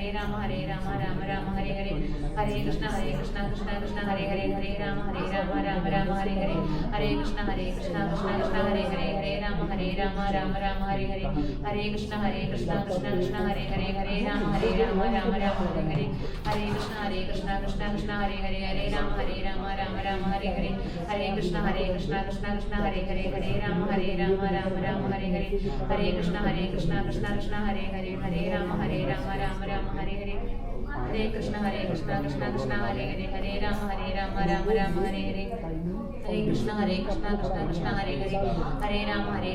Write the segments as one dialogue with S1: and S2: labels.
S1: हरे राम राम राम हरे हरे हरे कृष्ण कृष्ण कृष्ण हरे हरे राम राम राम हरे हरे कृष्ण कृष्ण कृष्ण हरे राम राम हरे हरे कृष्ण कृष्ण कृष्ण हरे राम राम राम हरे हरे कृष्ण कृष्ण हरे राम राम हरे हरे कृष्ण कृष्ण कृष्ण हरे राम राम हरे हरे कृष्ण कृष्ण कृष्ण हरे राम राम हरे हरे कृष्ण कृष्ण हरे राम राम हरे हरे हरे कृष्ण कृष्ण कृष्ण हरे राम राम हरे हरे हरे कृष्ण कृष्ण हरे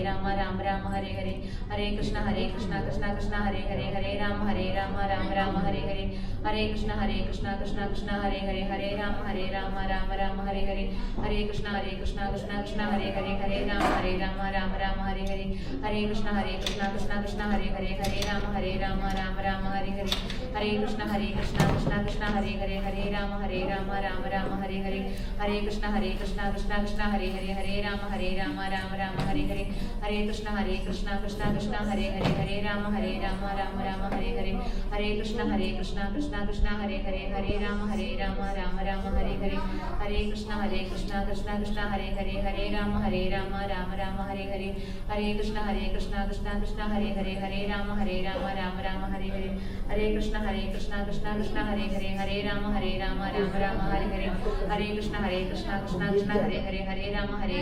S1: राम राम हरे हरे हरे कृष्ण कृष्ण कृष्ण हरे राम हरे हरे हरे कृष्ण कृष्ण हरे राम राम हरे हरे हरे कृष्ण कृष्ण कृष्ण हरे राम राम हरे हरे हरे कृष्ण कृष्ण कृष्ण हरे राम राम हरे हरे हरे कृष्ण कृष्ण कृष्ण हरे राम राम हरे हरे हरे कृष्ण कृष्ण कृष्ण हरे राम राम हरे हरे हरे कृष्ण कृष्ण कृष्ण हरे राम राम हरे हरे हरे कृष्ण कृष्ण कृष्ण हरे राम राम हरे हरे हरे कृष्ण कृष्ण कृष्ण हरे राम राम हरे हरे हरे कृष्ण कृष्ण कृष्ण हरे राम राम हरे हरे हरे कृष्ण कृष्ण कृष्ण हरे राम राम हरे हरे हरे कृष्ण कृष्ण कृष्ण हरे राम राम हरे हरे हरे कृष्ण कृष्ण कृष्ण हरे राम राम हरे हरे हरे कृष्ण कृष्ण कृष्ण हरे राम राम हरे हरे हरे कृष्ण कृष्ण कृष्ण हरे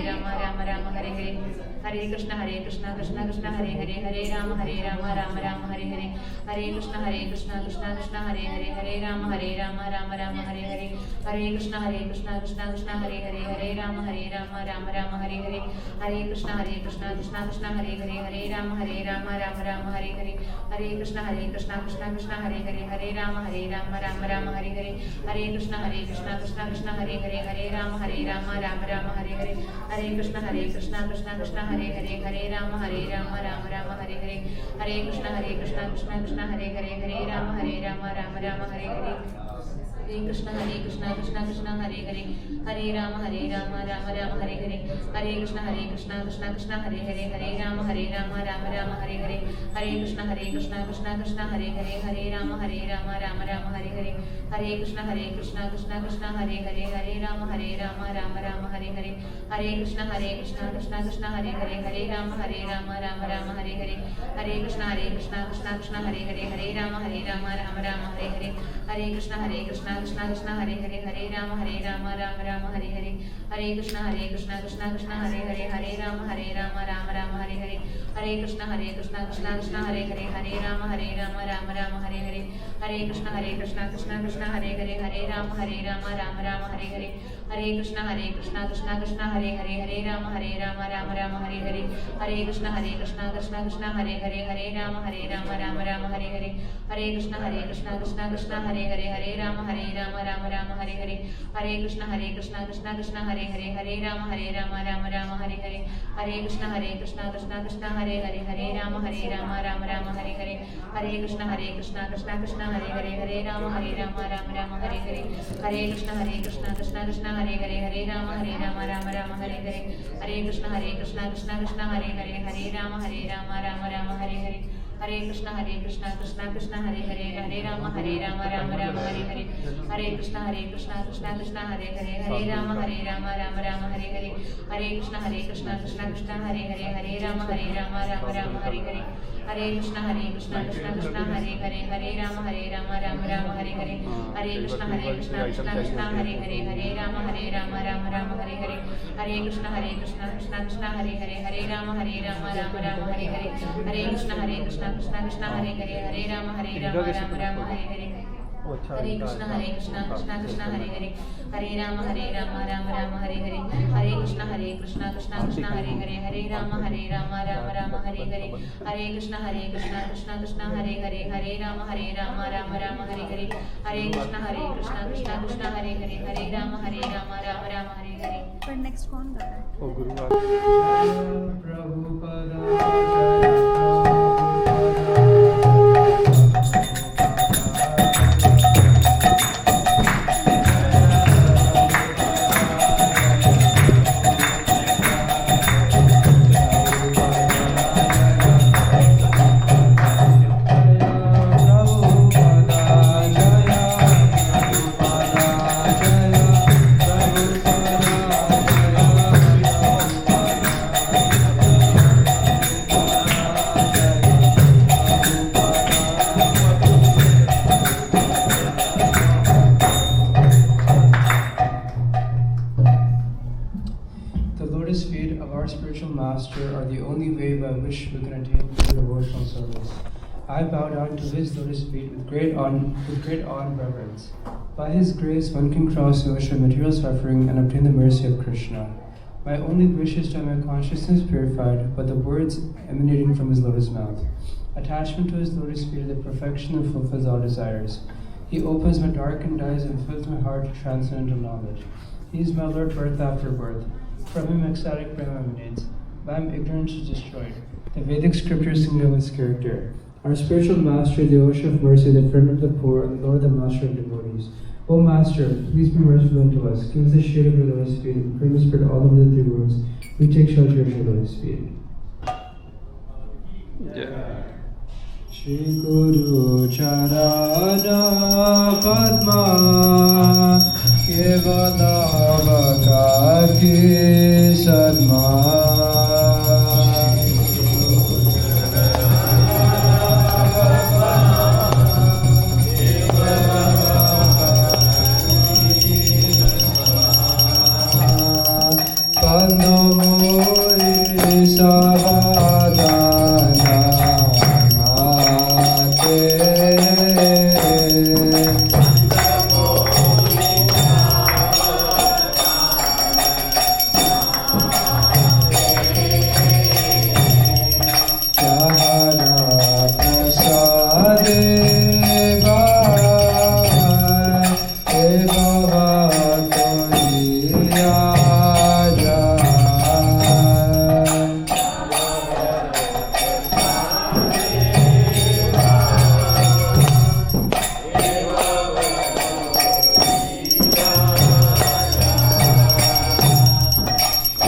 S1: राम राम हरे हरे हरे कृष्ण कृष्ण कृष्ण हरे राम राम हरे हरे हरे कृष्ण कृष्ण कृष्ण हरे राम राम हरे हरे हरे कृष्ण कृष्ण कृष्ण हरे राम राम हरे हरे हरे कृष्ण कृष्ण कृष्ण हरे राम राम हरे हरे हरे कृष्ण कृष्ण कृष्ण हरे राम राम हरे हरे हरे कृष्ण कृष्ण कृष्ण हरे राम राम हरे हरे हरे कृष्ण कृष्ण कृष्ण हरे राम राम हरे हरे हरे कृष्ण कृष्ण कृष्ण हरे राम राम हरे हरे हरे कृष्ण कृष्ण कृष्ण हरे राम राम हरे हरे हरे कृष्ण कृष्ण कृष्ण हरे राम राम हरे हरे हरे कृष्ण कृष्ण कृष्ण हरे राम राम हरे हरे हरे कृष्ण कृष्ण कृष्ण हरे राम राम हरे हरे हरे कृष्ण कृष्ण कृष्ण हरे राम राम हरे हरे हरे कृष्ण कृष्ण कृष्ण हरे राम राम हरे हरे हरे कृष्ण कृष्ण कृष्ण हरे राम राम हरे हरे हरे कृष्ण कृष्ण कृष्ण हरे राम राम हरे हरे हरे कृष्ण कृष्ण कृष्ण हरे राम राम हरे हरे हरे कृष्ण कृष्ण कृष्ण हरे राम राम हरे हरे हरे कृष्ण कृष्ण कृष्ण हरे राम राम हरे हरे हरे कृष्ण कृष्ण कृष्ण हरे राम राम हरे हरे हरे कृष्ण कृष्ण कृष्ण हरे राम राम हरे हरे हरे कृष्ण कृष्ण कृष्ण हरे राम राम हरे हरे हरे कृष्ण कृष्ण कृष्ण हरे राम राम हरे हरे हरे कृष्ण कृष्ण कृष्ण हरे राम राम हरे हरे हरे कृष्ण कृष्ण कृष्ण हरे राम राम हरे हरे हरे कृष्ण कृष्ण कृष्ण हरे राम राम हरे हरे हरे कृष्ण कृष्ण कृष्ण हरे राम राम हरे हरे हरे कृष्ण कृष्ण कृष्ण हरे राम राम हरे हरे हरे कृष्ण कृष्ण कृष्ण हरे राम राम हरे हरे हरे कृष्ण कृष्ण कृष्ण हरे राम राम हरे हरे हरे कृष्ण कृष्ण कृष्ण हरे राम राम हरे हरे हरे कृष्ण कृष्ण कृष्ण हरे राम राम हरे हरे हरे कृष्ण कृष्ण कृष्ण हरे राम राम हरे हरे
S2: पर नेक्स्ट कौन गा रहा है?
S3: ओ गुरुवार
S4: प्रभु
S2: which we can attain through devotional service. I bow down to his lotus feet with great awe and reverence. By his grace, one can cross the ocean of material suffering and obtain the mercy of Krishna. My only wish is to have my consciousness purified by the words emanating from his lotus mouth. Attachment to his lotus feet is the perfection that fulfills all desires. He opens my darkened eyes and fills my heart to transcendental knowledge. He is my Lord birth after birth. From him ecstatic prema emanates. By him ignorance is destroyed. The Vedic scriptures sing of his character. Our spiritual master, the ocean of mercy, the friend of the poor, and the Lord, the master of devotees. O Master, please be merciful unto us. Give us the shade of your lotus feet, and bring us spirit all over the three worlds. We take shelter of your lotus feet.
S3: Yeah.
S2: Shri Guru Charana Padma Kevala Vakaki Sadma Pandamuri Savadana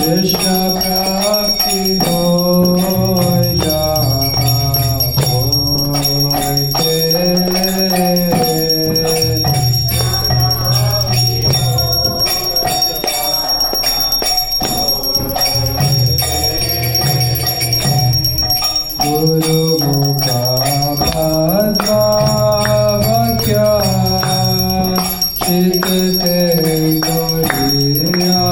S2: Krishna Prapti Hoya Guru Mukha Padma Vakya Chitte Goriya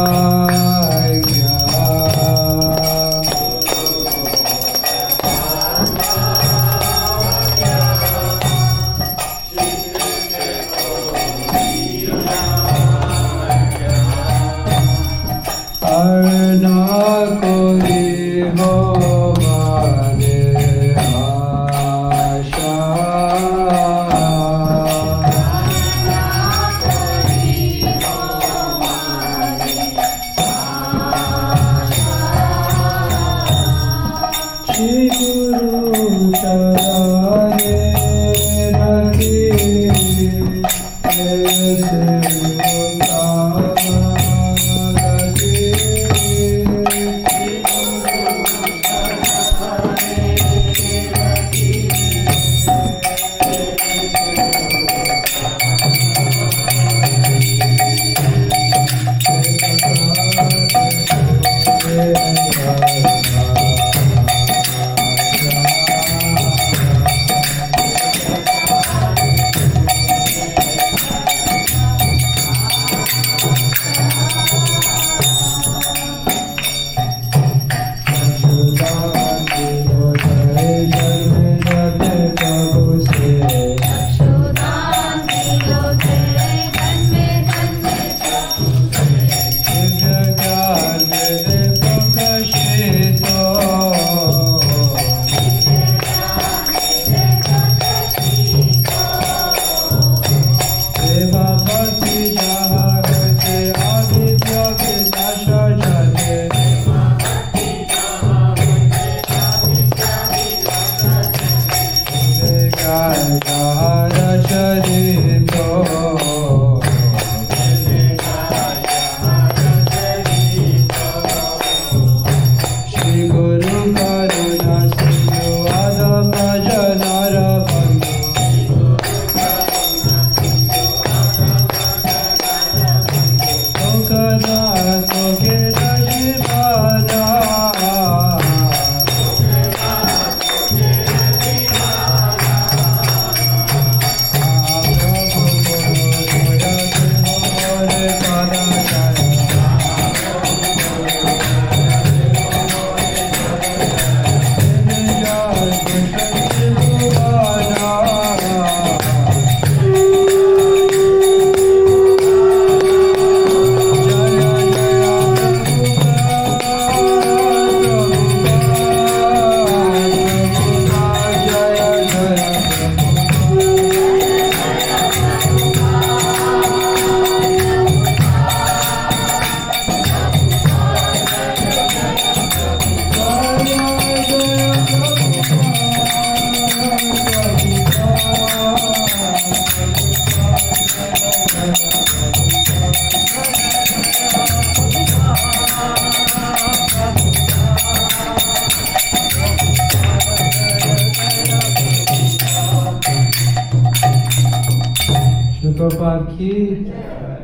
S2: Prabhupada ki jai.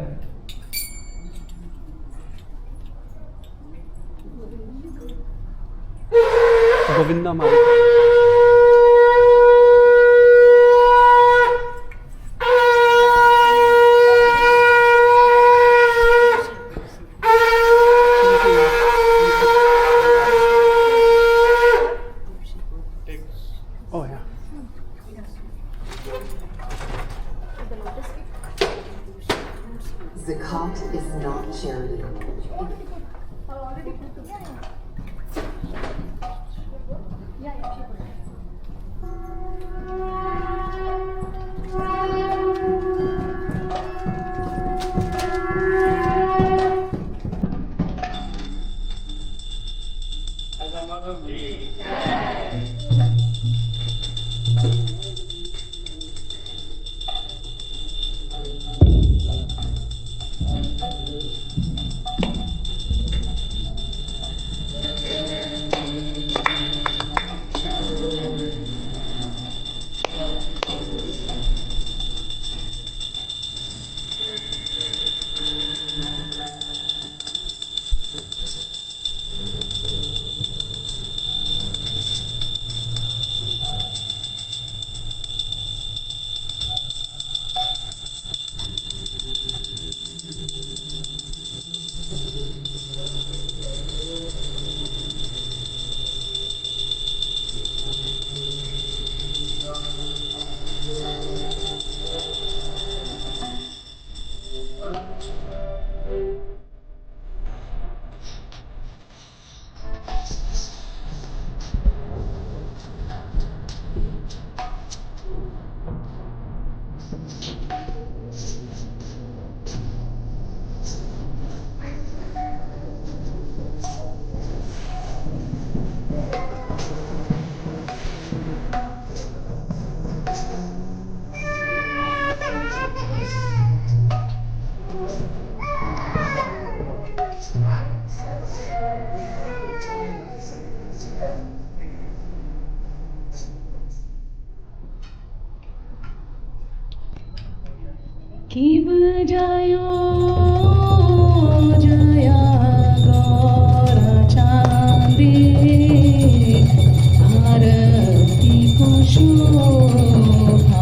S3: Govinda मारी Oh yeah.
S4: Zakat is not charity.
S5: की बजायो जया गौर चांदी आरती को शोभा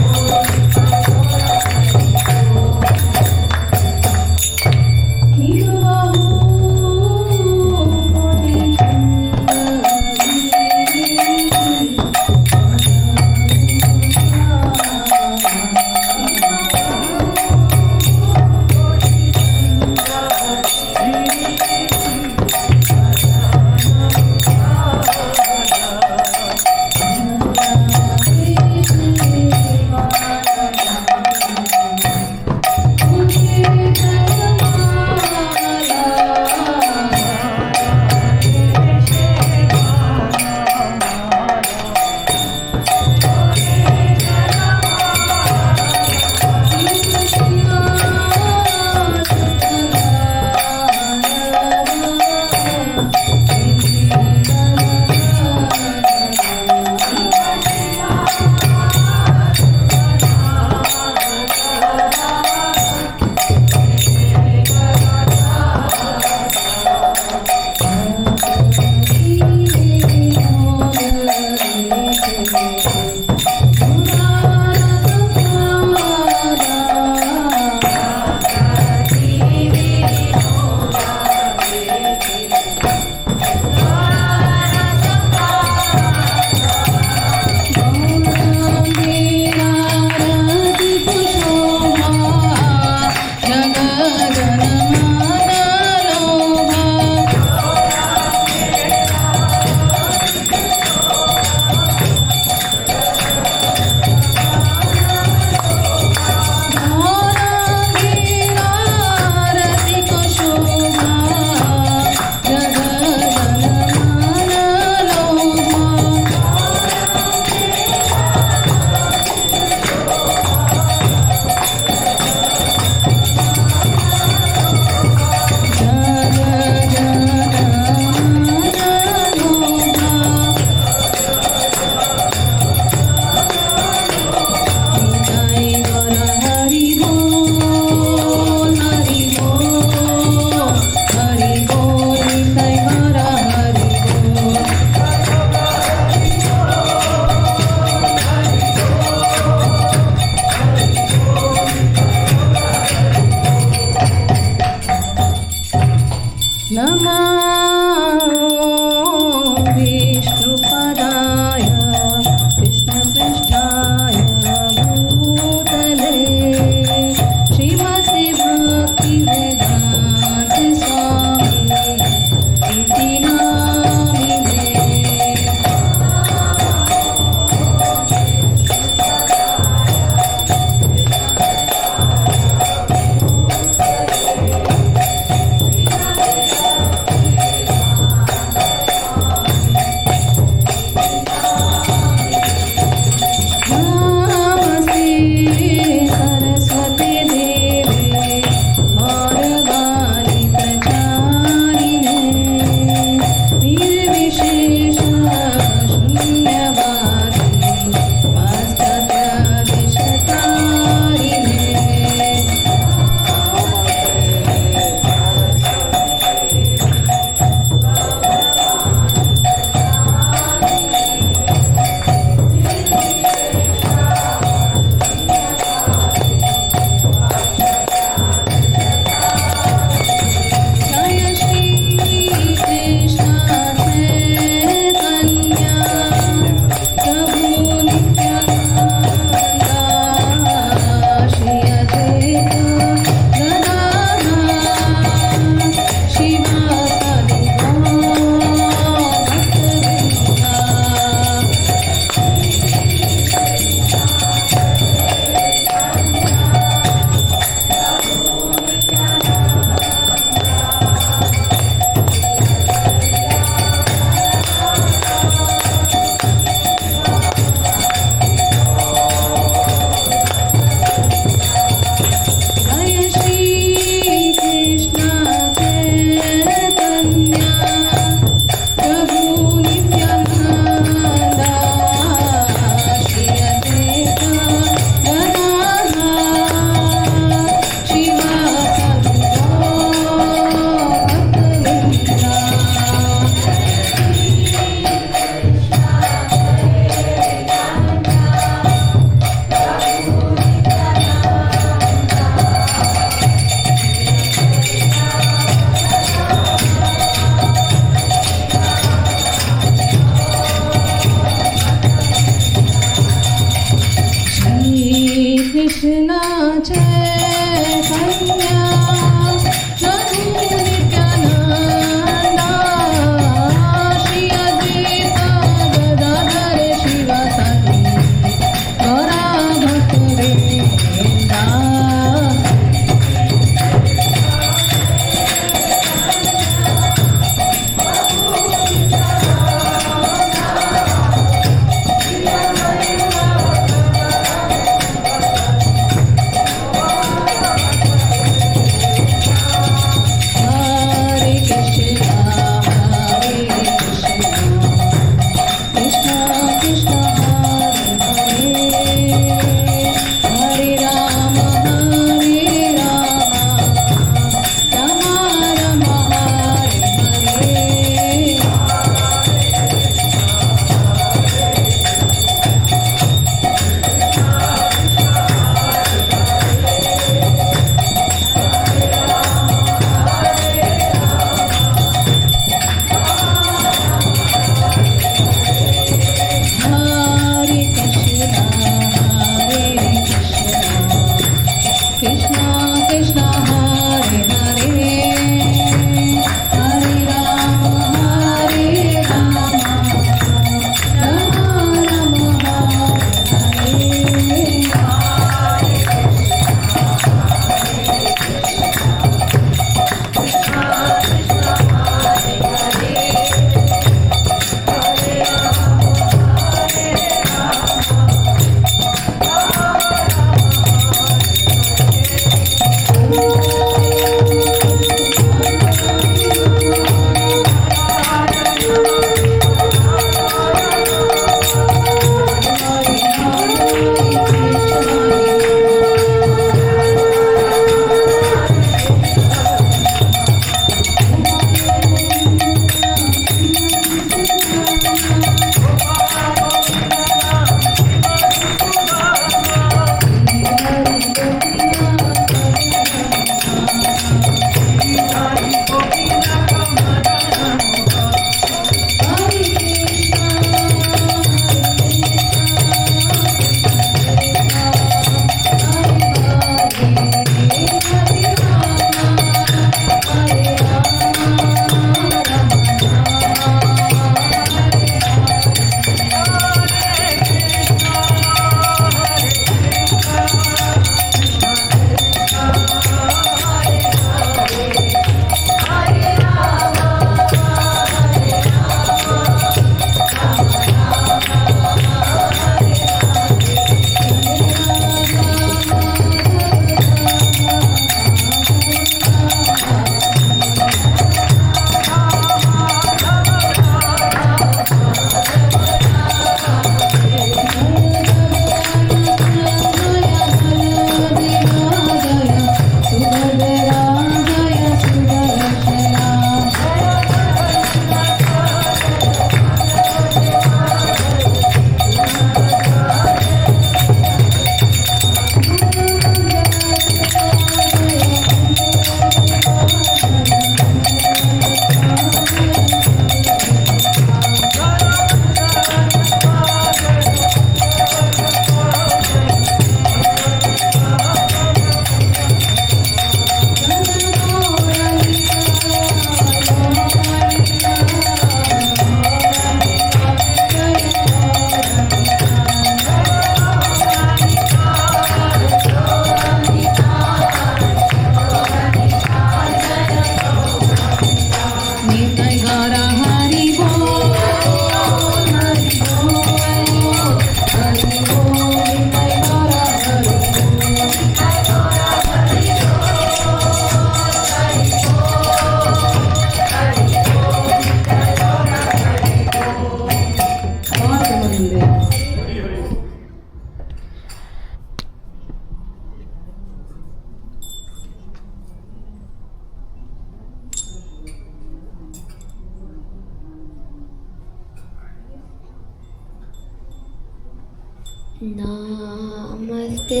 S6: नमस्ते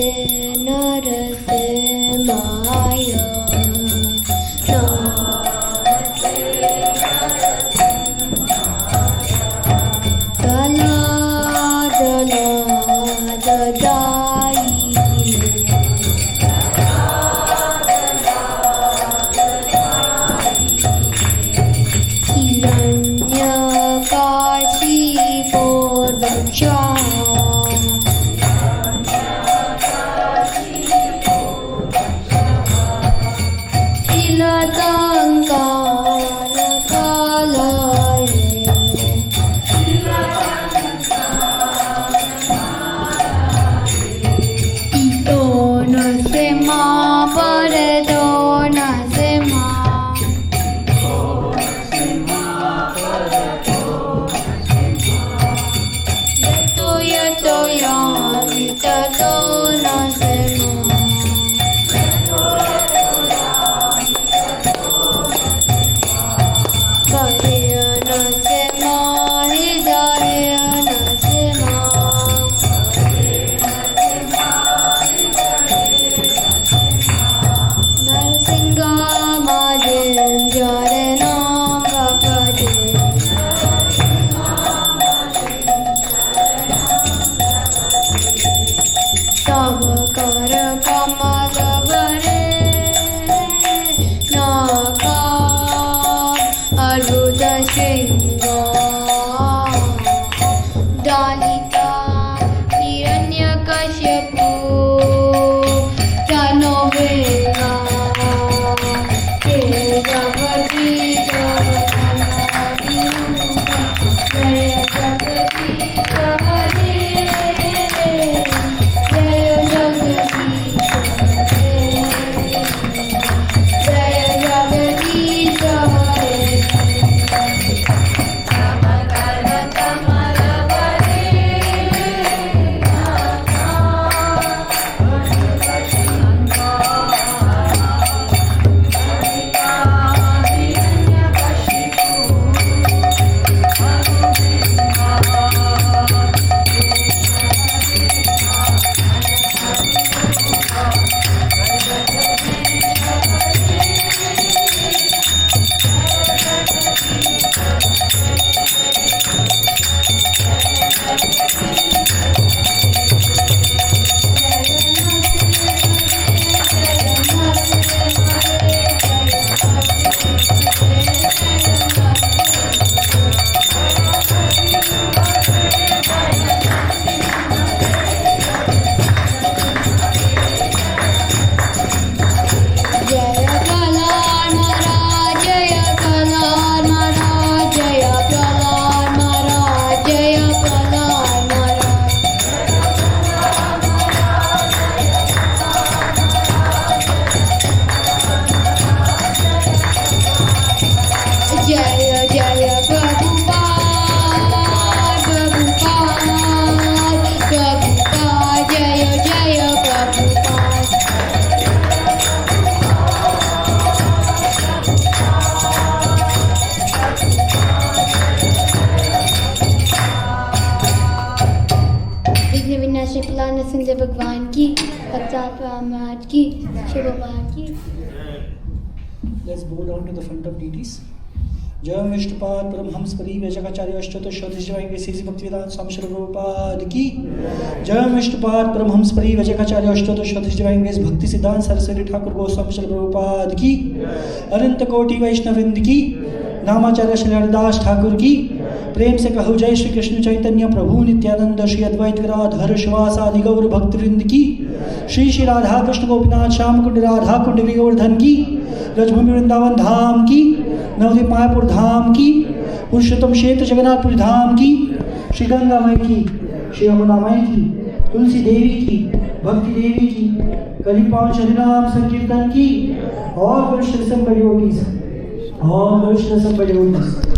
S6: नरसिंहाय नरसिंह भगवान की भक्तात्मा की शिव भगवान की।
S7: Let's go down to the front of deities. जय विष्णुपाद परमहंस परिव्राजकाचार्य अष्टोत्तरशतवाङ्मये श्री भक्तिवेदांत स्वामी श्री प्रभुपाद की जय विष्णुपाद परमहंस परिव्राजकाचार्य अष्टोत्तरशतवाङ्मये भक्ति सिद्धांत सरस्वती ठाकुर गोस्वामी श्री प्रभुपाद की अनंत कोटि वैष्णववृंद की नामाचार्य श्री हरिदास ठाकुर की प्रेम से कहो जय श्री कृष्ण चैतन्य प्रभु नित्यानंद श्री अद्वैत गिराधर शिवासादि गौर भक्तवृंद की श्री श्री राधा कृष्ण गोपीनाथ श्याम कुंड राधा कुंड गोवर्धन की रजभूमि वृंदावन धाम की नवदीप मायापुर धाम की पुरुषोत्तम क्षेत्र जगन्नाथपुर धाम की श्री गंगा माई की श्री यमुना माई की तुलसी देवी की भक्ति देवी की कलिपावन श्रीराम संकीर्तन की और कृष्ण संबयोगी और कृष्ण संबयोगी।